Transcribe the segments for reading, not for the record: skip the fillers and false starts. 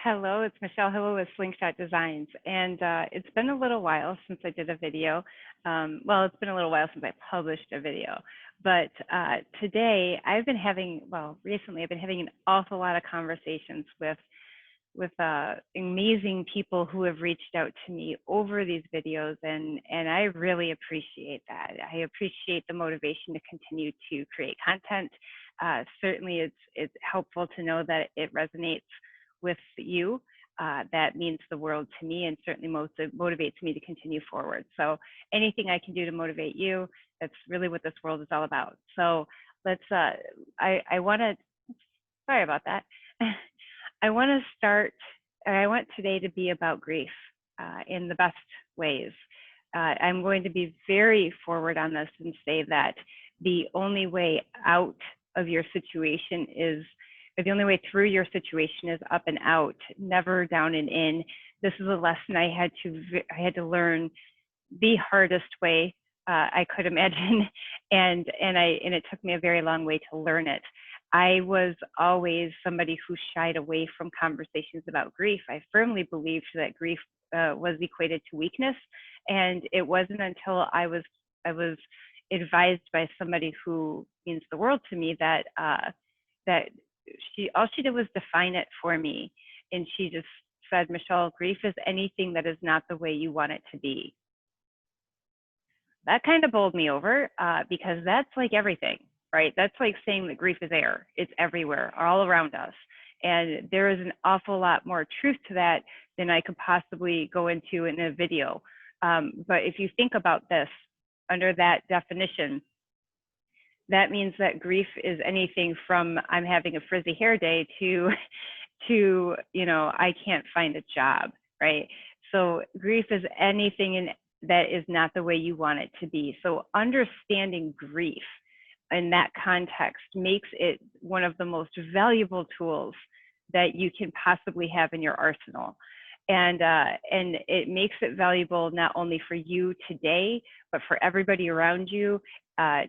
Hello, it's Michelle Hill with Slingshot Designs, and it's been a little while since I did a video. Well, it's been a little while since I published a video, but today I've been having, well, recently I've been having an awful lot of conversations with amazing people who have reached out to me over these videos, and I really appreciate that. I appreciate the motivation to continue to create content. Certainly, it's helpful to know that it resonates with you. That means the world to me, and certainly motivates me to continue forward. So anything I can do to motivate you, that's really what this world is all about. So let's, I want to, sorry about that. I want to start, I want today to be about grief in the best ways. I'm going to be very forward on this and say that the only way out of your situation is, or the only way through your situation is up and out, never down and in. This is a lesson I had to learn the hardest way I could imagine, and it took me a very long way to learn it. I was always somebody who shied away from conversations about grief. I firmly believed that grief was equated to weakness, and it wasn't until I was advised by somebody who means the world to me that all she did was define it for me, and she just said, Michelle, grief is anything that is not the way you want it to be. That kind of bowled me over because that's like everything, right? That's like saying that grief is air. It's everywhere, all around us. And there is an awful lot more truth to that than I could possibly go into in a video. But if you think about this under that definition, that means that grief is anything from I'm having a frizzy hair day to you know, I can't find a job, right? So grief is anything that is not the way you want it to be. So understanding grief in that context makes it one of the most valuable tools that you can possibly have in your arsenal. And it makes it valuable not only for you today, but for everybody around you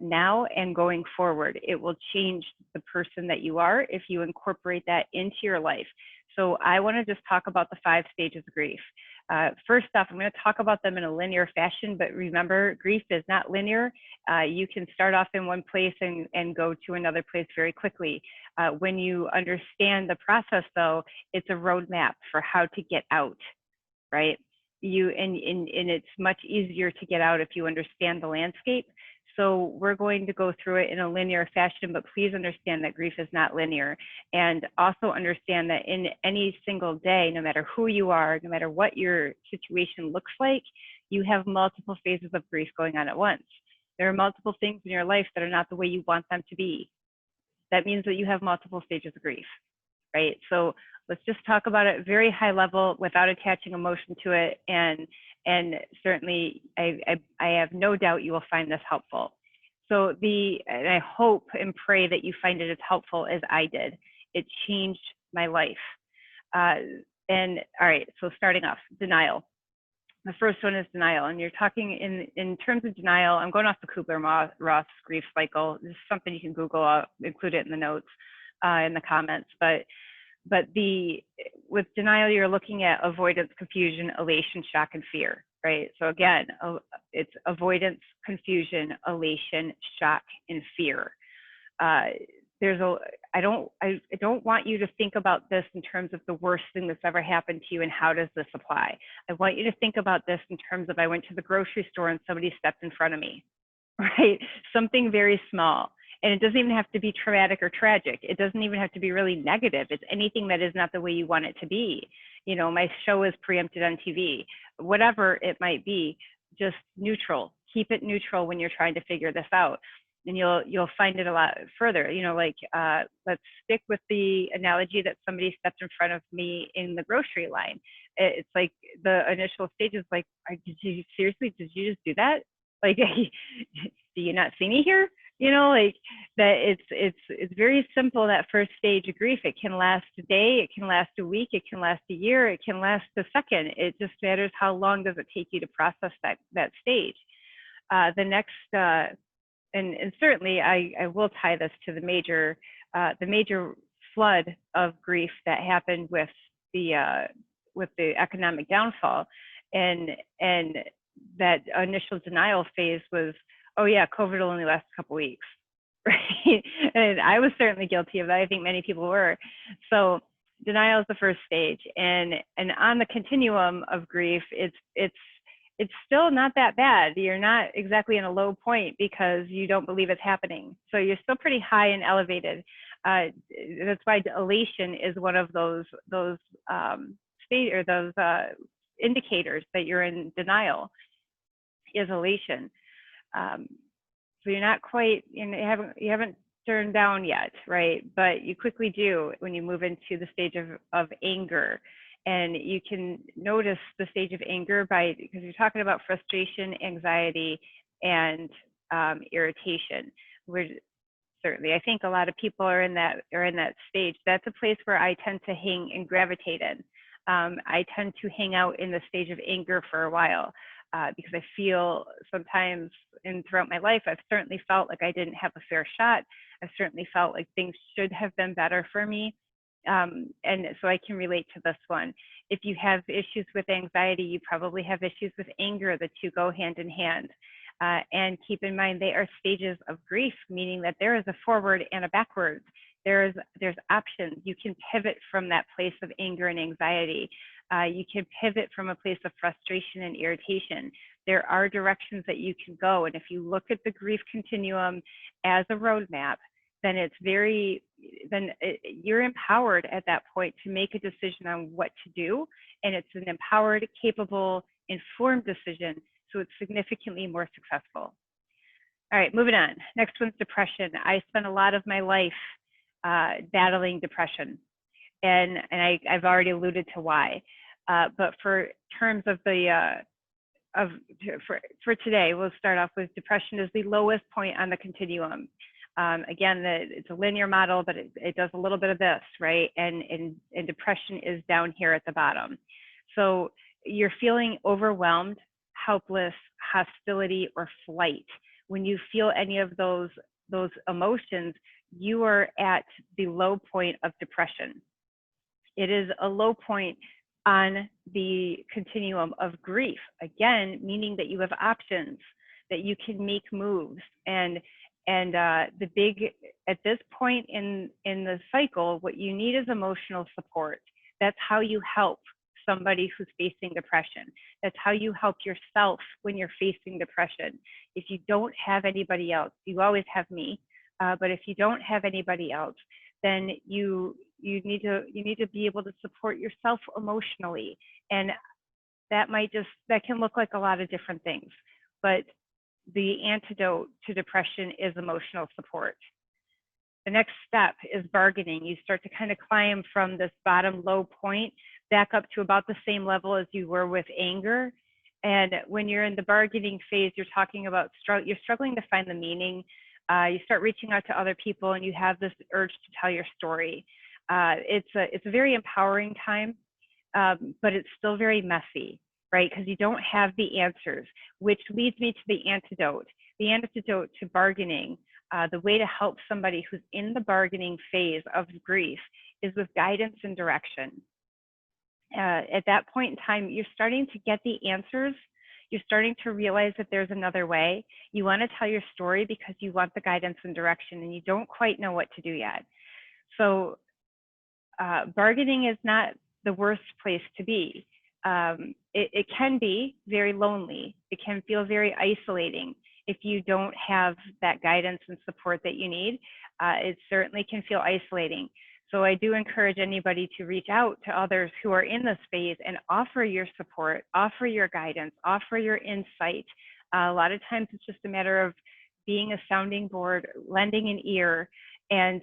now and going forward. It will change the person that you are if you incorporate that into your life. So I want to just talk about the 5 stages of grief. First off, I'm going to talk about them in a linear fashion, but remember, grief is not linear. You can start off in one place and go to another place very quickly. When you understand the process, though, it's a roadmap for how to get out, right? And it's much easier to get out if you understand the landscape. So we're going to go through it in a linear fashion, but please understand that grief is not linear. And also understand that in any single day, no matter who you are, no matter what your situation looks like, you have multiple phases of grief going on at once. There are multiple things in your life that are not the way you want them to be. That means that you have multiple stages of grief, right? So let's just talk about it very high level without attaching emotion to it. And certainly, I have no doubt you will find this helpful. So and I hope and pray that you find it as helpful as I did. It changed my life. And all right, so starting off, denial. The first one is denial. And you're talking in terms of denial, I'm going off the Kubler-Ross grief cycle. This is something you can Google, I'll include it in the notes, in the comments. But with denial, you're looking at avoidance, confusion, elation, shock, and fear, right? So again, it's avoidance, confusion, elation, shock, and fear. I don't want you to think about this in terms of the worst thing that's ever happened to you and how does this apply. I want you to think about this in terms of I went to the grocery store and somebody stepped in front of me, right? Something very small. And it doesn't even have to be traumatic or tragic. It doesn't even have to be really negative. It's anything that is not the way you want it to be. You know, my show is preempted on TV. Whatever it might be, just neutral. Keep it neutral when you're trying to figure this out. And you'll find it a lot further. You know, like let's stick with the analogy that somebody stepped in front of me in the grocery line. It's like the initial stage is like, did you just do that? Like, do you not see me here? You know, like that. It's very simple. That first stage of grief. It can last a day. It can last a week. It can last a year. It can last a second. It just matters how long does it take you to process that stage. The next, and certainly I will tie this to the major flood of grief that happened with with the economic downfall, and that initial denial phase was, oh yeah, COVID will only last a couple weeks, right? And I was certainly guilty of that. I think many people were. So denial is the first stage, and on the continuum of grief, it's still not that bad. You're not exactly in a low point because you don't believe it's happening. So you're still pretty high and elevated. That's why elation is one of those indicators that you're in denial, is elation. So you're not quite, you haven't turned down yet, right? But you quickly do when you move into the stage of anger. And you can notice the stage of anger because you're talking about frustration, anxiety, and irritation. Certainly, I think a lot of people are in that stage. That's a place where I tend to hang and gravitate in. I tend to hang out in the stage of anger for a while because I feel sometimes, and throughout my life, I've certainly felt like I didn't have a fair shot. I've certainly felt like things should have been better for me. And so I can relate to this one. If you have issues with anxiety, you probably have issues with anger. The two go hand in hand. And keep in mind, they are stages of grief, meaning that there is a forward and a backwards. There's options. You can pivot from that place of anger and anxiety. You can pivot from a place of frustration and irritation. There are directions that you can go. And if you look at the grief continuum as a roadmap, then you're empowered at that point to make a decision on what to do. And it's an empowered, capable, informed decision. So it's significantly more successful. All right, moving on. Next one's depression. I spent a lot of my life battling depression. And I've already alluded to why. But for terms of for today, we'll start off with depression is the lowest point on the continuum. Again, it's a linear model, but it does a little bit of this, right? And depression is down here at the bottom. So you're feeling overwhelmed, helpless, hostility, or flight. When you feel any of those emotions, you are at the low point of depression. It is a low point on the continuum of grief, again, meaning that you have options, that you can make moves. And at this point in the cycle, what you need is emotional support. That's how you help somebody who's facing depression. That's how you help yourself when you're facing depression. If you don't have anybody else, you always have me, but if you don't have anybody else, then you need to be able to support yourself emotionally. And that can look like a lot of different things, but the antidote to depression is emotional support. The next step is bargaining. You start to kind of climb from this bottom low point back up to about the same level as you were with anger. And when you're in the bargaining phase, you're talking about you're struggling to find the meaning. You start reaching out to other people, and you have this urge to tell your story. It's a very empowering time, but it's still very messy, right? Because you don't have the answers, which leads me to the antidote. The antidote to bargaining, the way to help somebody who's in the bargaining phase of grief, is with guidance and direction. At that point in time, you're starting to get the answers. You're starting to realize that there's another way. You want to tell your story because you want the guidance and direction, and you don't quite know what to do yet. So bargaining is not the worst place to be. It can be very lonely. It can feel very isolating if you don't have that guidance and support that you need. It certainly can feel isolating. So I do encourage anybody to reach out to others who are in this phase and offer your support, offer your guidance, offer your insight. A lot of times it's just a matter of being a sounding board, lending an ear, and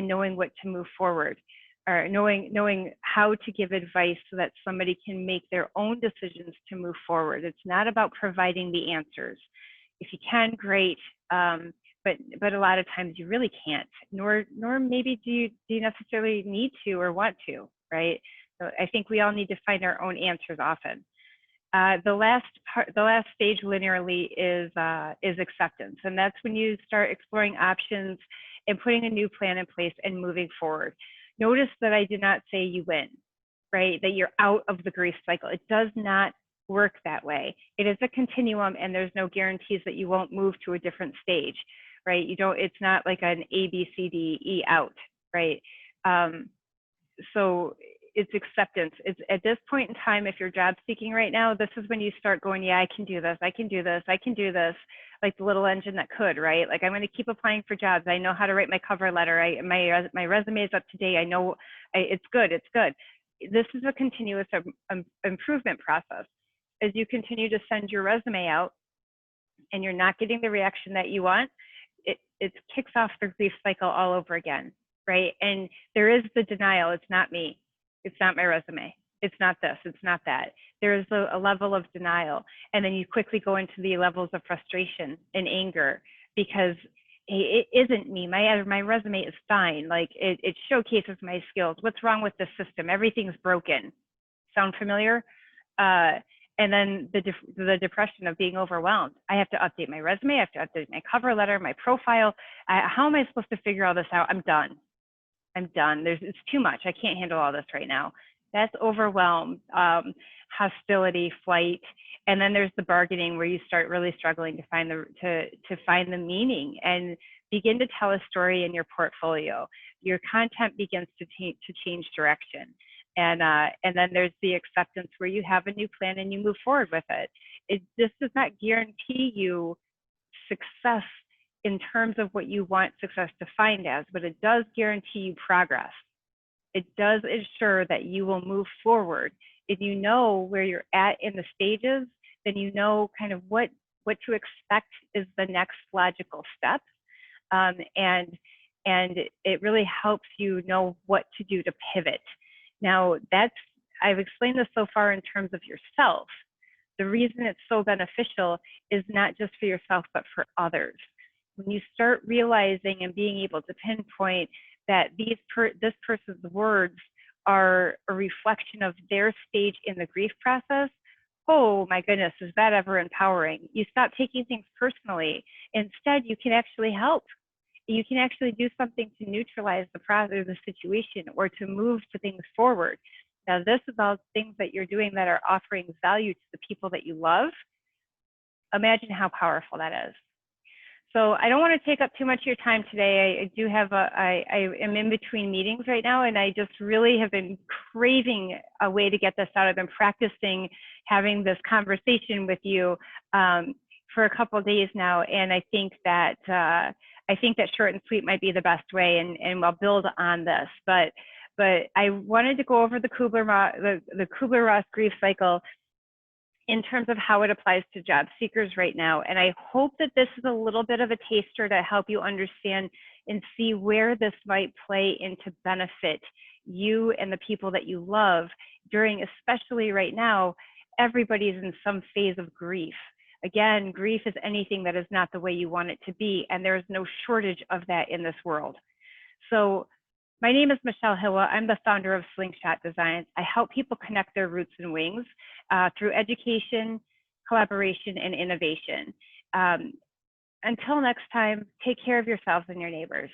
knowing what to move forward, or knowing how to give advice so that somebody can make their own decisions to move forward. It's not about providing the answers. If you can, great. But a lot of times you really can't, nor maybe do you necessarily need to or want to, right? So I think we all need to find our own answers often. The last stage linearly is acceptance, and that's when you start exploring options and putting a new plan in place and moving forward. Notice that I did not say you win. right? That you're out of the grief cycle. It does not work that way. It is a continuum, and there's no guarantees that you won't move to a different stage, right? You don't, it's not like an A, B, C, D, E out, right? So it's acceptance. It's at this point in time, if you're job seeking right now, this is when you start going, yeah, I can do this, I can do this, I can do this, like the little engine that could, right? Like, I'm going to keep applying for jobs. I know how to write my cover letter. My resume is up to date. I know it's good. It's good. This is a continuous improvement process. As you continue to send your resume out and you're not getting the reaction that you want, it kicks off the grief cycle all over again, right? And there is the denial. It's not me. It's not my resume. It's not this. It's not that. There is a level of denial. And then you quickly go into the levels of frustration and anger because it isn't me. My resume is fine. Like, it showcases my skills. What's wrong with the system? Everything's broken. Sound familiar? And then the depression of being overwhelmed. I have to update my resume. I have to update my cover letter, my profile. How am I supposed to figure all this out? I'm done. I'm done. It's too much. I can't handle all this right now. That's overwhelm, hostility, flight. And then there's the bargaining where you start really struggling to find the meaning and begin to tell a story in your portfolio. Your content begins to change direction. And then there's the acceptance where you have a new plan and you move forward with it. This does not guarantee you success in terms of what you want success defined as, but it does guarantee you progress. It does ensure that you will move forward. If you know where you're at in the stages, then you know kind of what to expect is the next logical step. And it really helps you know what to do to pivot. Now, I've explained this so far in terms of yourself. The reason it's so beneficial is not just for yourself, but for others. When you start realizing and being able to pinpoint that this person's words are a reflection of their stage in the grief process, oh my goodness, is that ever empowering? You stop taking things personally. Instead, you can actually help. You can actually do something to neutralize the process, the situation, or to move to things forward. Now, this is all things that you're doing that are offering value to the people that you love. Imagine how powerful that is. So I don't want to take up too much of your time today. I do have I am in between meetings right now, and I just really have been craving a way to get this out. I've been practicing having this conversation with you for a couple of days now, and I think that short and sweet might be the best way, and I'll build on this. But I wanted to go over the Kubler-Ross grief cycle in terms of how it applies to job seekers right now. And I hope that this is a little bit of a taster to help you understand and see where this might play into benefit you and the people that you love during, especially right now, everybody's in some phase of grief. Again, grief is anything that is not the way you want it to be, and there is no shortage of that in this world. So my name is Michelle Hilla. I'm the founder of Slingshot Designs. I help people connect their roots and wings through education, collaboration, and innovation. Until next time, take care of yourselves and your neighbors.